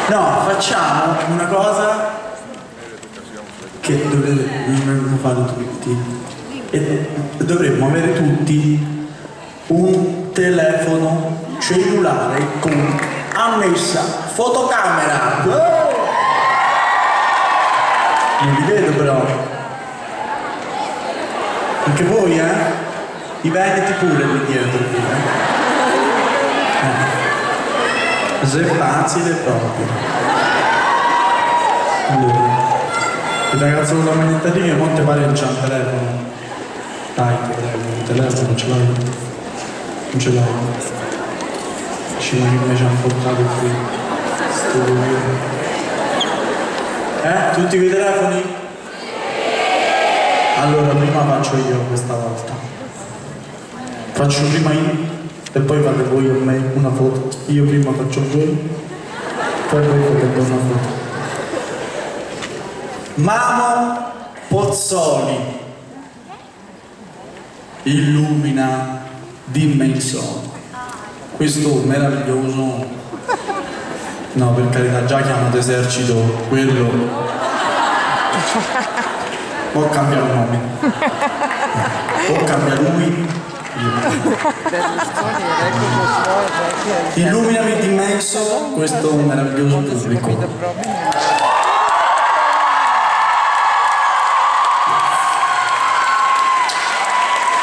No, facciamo una cosa che dovremmo fare tutti. E dovremmo avere tutti un telefono cellulare con annessa fotocamera. Non li vedo però. Anche voi, eh? I veneti pure lì dietro. Se facile proprio. Allora, il ragazzo con la maglietta di mia monte pare non c'ha un telefono. Dai, il telefono ce l'hai? Non ce l'hai? Ci ma che mi ci hanno portato qui. Tutti quei telefoni? Allora prima faccio io questa volta. Faccio prima io e poi fate voi a me una foto. Io prima faccio voi, poi voi fate una foto. Mamo Pozzoli illumina dimensioni. Questo meraviglioso, no per carità, già chiamato esercito, quello o cambia il nome o cambia lui. Illuminami d'immenso questo meraviglioso pubblico.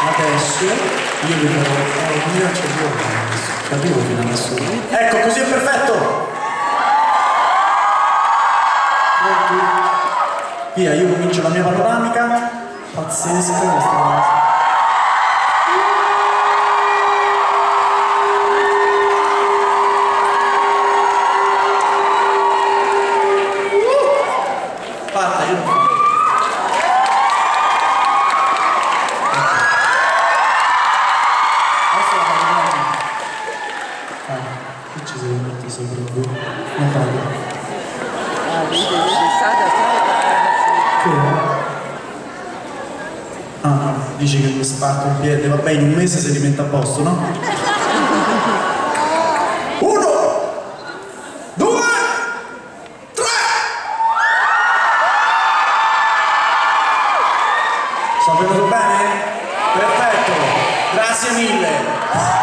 Adesso io vi farò capivo fino adesso. Ecco, così è perfetto. Via, io comincio la mia panoramica. Pazzesca questa cosa. Fatta, io non faccio. Adesso la panoramica. Qui ci si mette sopra qui. Non parlo. Dici che mi spacco il piede, vabbè in un mese si rimette a posto, no? 1, 2, 3! Sta venuto bene? Perfetto, grazie mille!